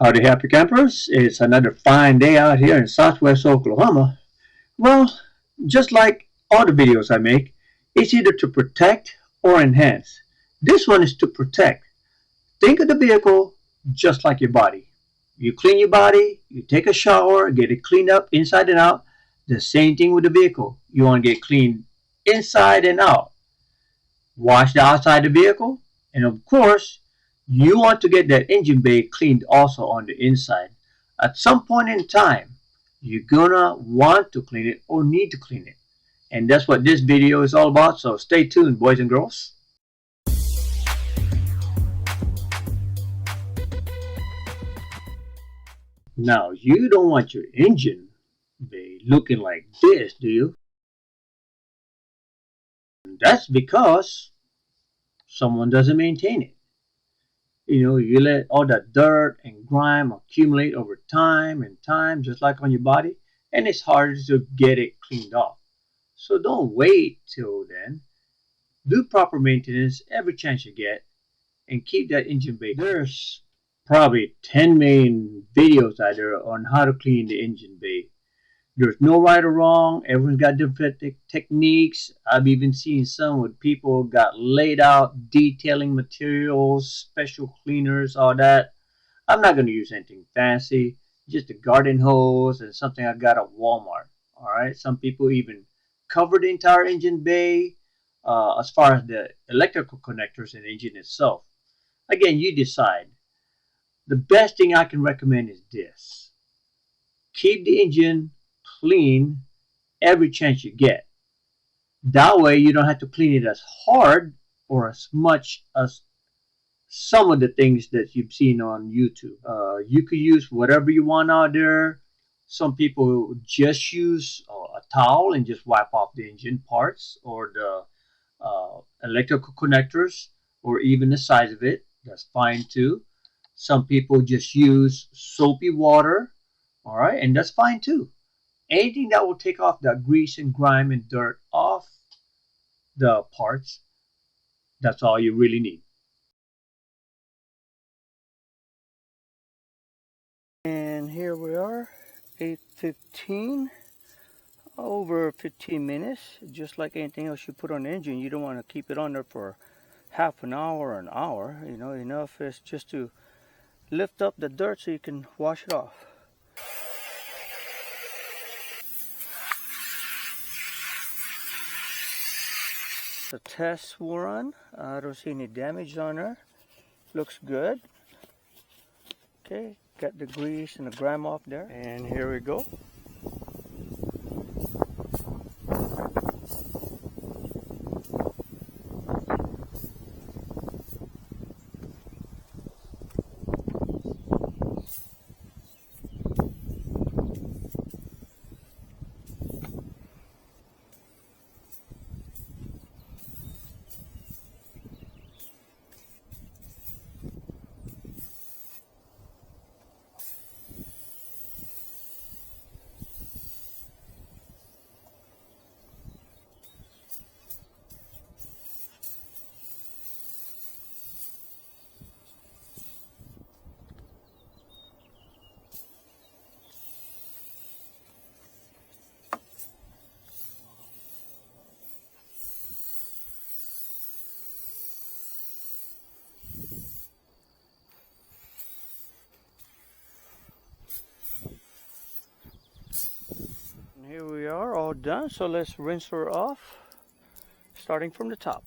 Howdy, happy campers. It's another fine day out here in southwest Oklahoma. Well, just like all the videos I make, it's either to protect or enhance. This one is to protect. Think of the vehicle just like your body. You clean your body, you take a shower, get it cleaned up inside and out. The same thing with the vehicle. You want to get cleaned inside and out. Wash the outside of the vehicle, and of course, you want to get that engine bay cleaned also on the inside. At some point in time, you're gonna want to clean it or need to clean it. And that's what this video is all about, so stay tuned, boys and girls. Now, you don't want your engine bay looking like this, do you? That's because someone doesn't maintain it. You let all that dirt and grime accumulate over time and time, just like on your body, and it's harder to get it cleaned off. So don't wait till then. Do proper maintenance every chance you get and keep that engine bay. There's probably 10 million videos out there on how to clean the engine bay. There's no right or wrong. Everyone's got different techniques. I've even seen some where people got laid out detailing materials, special cleaners, all that. I'm not going to use anything fancy. Just a garden hose and something I got at Walmart. All right. Some people even cover the entire engine bay as far as the electrical connectors and the engine itself. Again, you decide. The best thing I can recommend is this. Keep the engine clean every chance you get. That way you don't have to clean it as hard or as much as some of the things that you've seen on YouTube. You could use whatever you want out there. Some people just use a towel and just wipe off the engine parts or the electrical connectors or even the size of it. That's fine too. Some people just use soapy water, all right, and that's fine too. Anything that will take off the grease and grime and dirt off the parts, that's all you really need. And here we are, 8:15, over 15 minutes. Just like anything else you put on the engine, you don't want to keep it on there for half an hour or an hour. Enough is just to lift up the dirt so you can wash it off. The test run, I don't see any damage on her. Looks good. Okay, got the grease and the grime off there. And here we go. Here we are, all done. So let's rinse her off, starting from the top.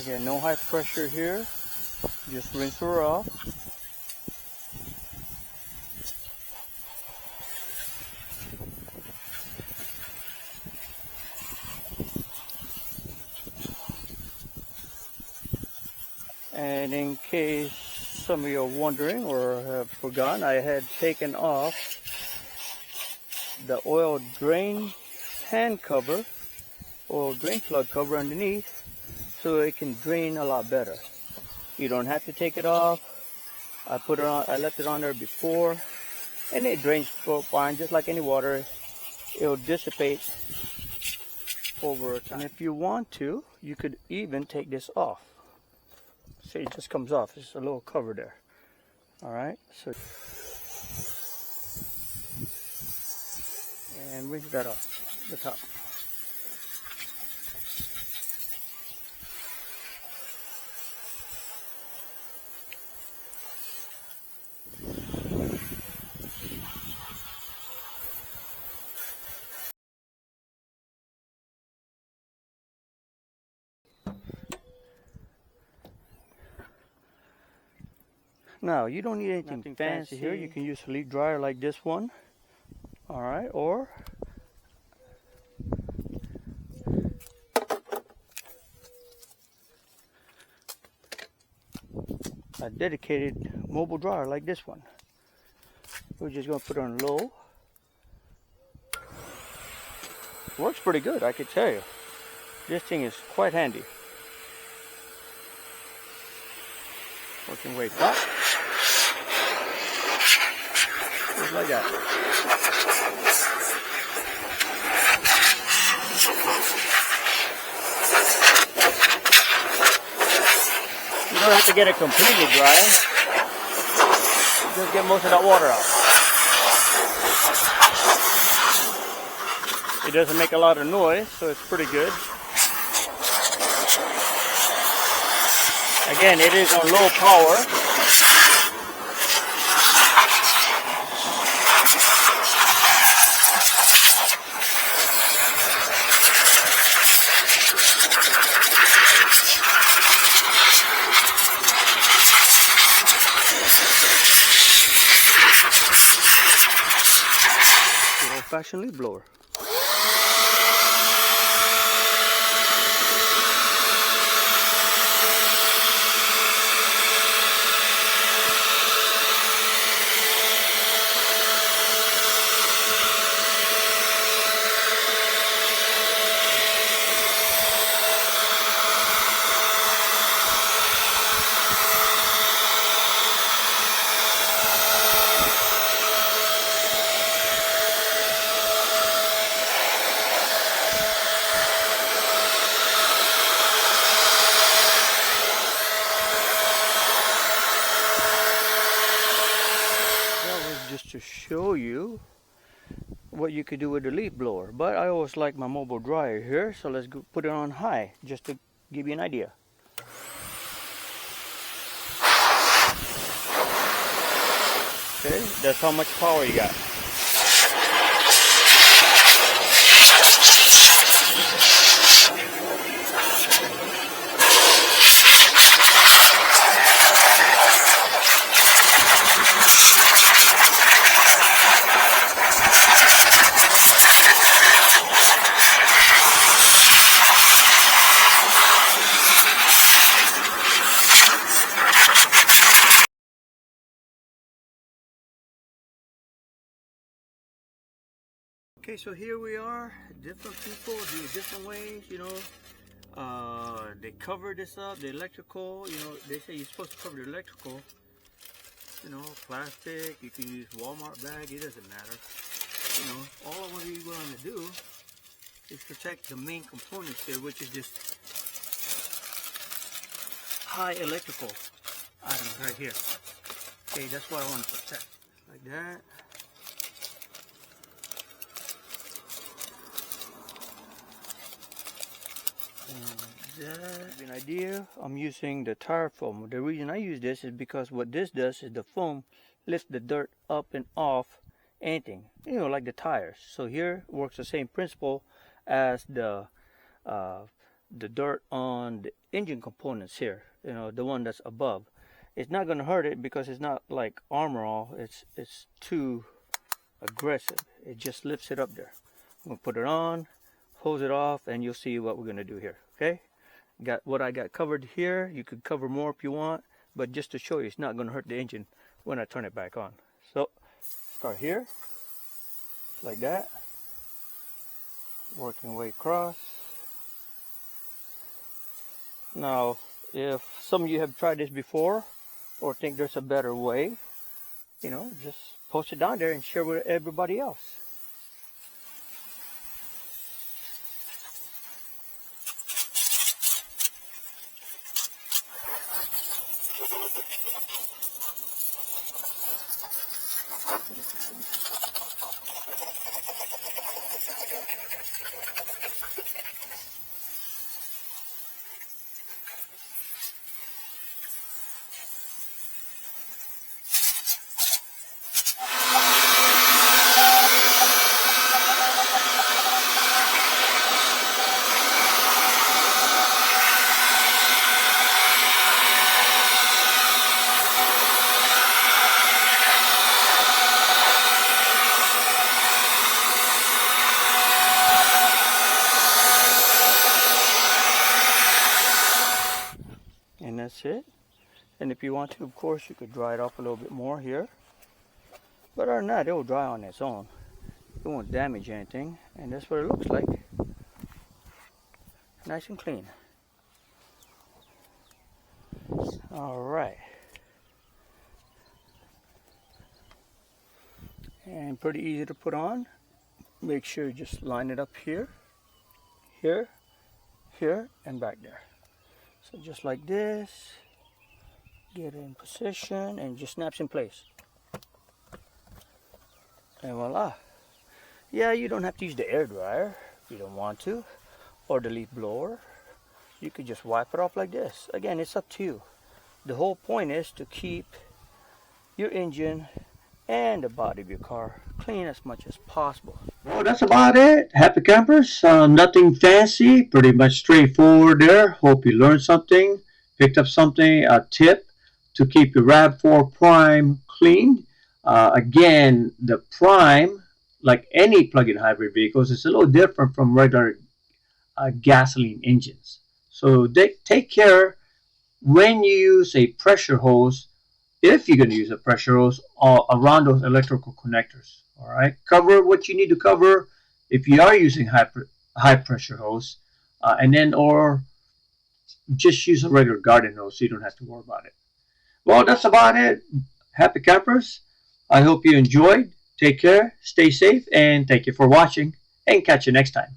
Again, no high pressure here. Just rinse her off. And in case some of you are wondering or have forgotten, I had taken off the oil drain pan cover, oil drain plug cover underneath, so it can drain a lot better. You don't have to take it off. I put it on, I left it on there before, and it drains fine, just like any water. It'll dissipate over time. And if you want to, you could even take this off. See, it just comes off. It's a little cover there. All right, so and rinse that off the top. Now, you don't need anything fancy here. You can use a leaf dryer like this one. All right, or a dedicated mobile dryer like this one. We're just going to put it on low. Works pretty good, I could tell you. This thing is quite handy. Working way up. Just like that. You don't have to get it completely dry. Just get most of that water out. It doesn't make a lot of noise, so it's pretty good. Again, it is on low power. Old-fashioned leaf blower. Just to show you what you could do with the leaf blower, but I always like my mobile dryer here, so let's go put it on high just to give you an idea. Okay, that's how much power you got. Okay, so here we are. Different people do it different ways, you know. They cover this up, the electrical, you know, they say you're supposed to cover the electrical. You know, plastic, you can use Walmart bag, it doesn't matter. You know, all I want you going to do is protect the main components here, which is just high electrical items right here. Okay, that's what I want to protect. Like that. To give you an idea, I'm using the tire foam. The reason I use this is because what this does is the foam lifts the dirt up and off anything, you know, like the tires. So here works the same principle as the the dirt on the engine components here, the one that's above. It's not going to hurt it because it's not like Armor All. It's too aggressive. It just lifts it up there. I'm going to put it on, hose it off, and you'll see what we're going to do here. Okay? Got what I got covered here. You could cover more if you want, but just to show you, it's not going to hurt the engine when I turn it back on. So start here, like that, working way across. Now, if some of you have tried this before or think there's a better way, just post it down there and share with everybody else. And that's it. And if you want to, of course, you could dry it off a little bit more here. But other than that, it will dry on its own. It won't damage anything. And that's what it looks like. Nice and clean. Alright. And pretty easy to put on. Make sure you just line it up here, here, here, and back there. So just like this, get it in position and just snaps in place. And voila. Yeah, you don't have to use the air dryer if you don't want to, or the leaf blower. You could just wipe it off like this. Again, it's up to you. The whole point is to keep your engine and the body of your car clean as much as possible. Well, that's about it. Happy campers. Nothing fancy. Pretty much straightforward there. Hope you learned something. Picked up something, a tip to keep your Rav4 Prime clean. Again, the Prime, like any plug-in hybrid vehicles, is a little different from regular gasoline engines. So take care when you use a pressure hose, if you're going to use a pressure hose, around those electrical connectors. All right, cover what you need to cover if you are using high pressure hose, and then or just use a regular garden hose so you don't have to worry about it. Well, that's about it. Happy campers. I hope you enjoyed. Take care, stay safe, and thank you for watching, and catch you next time.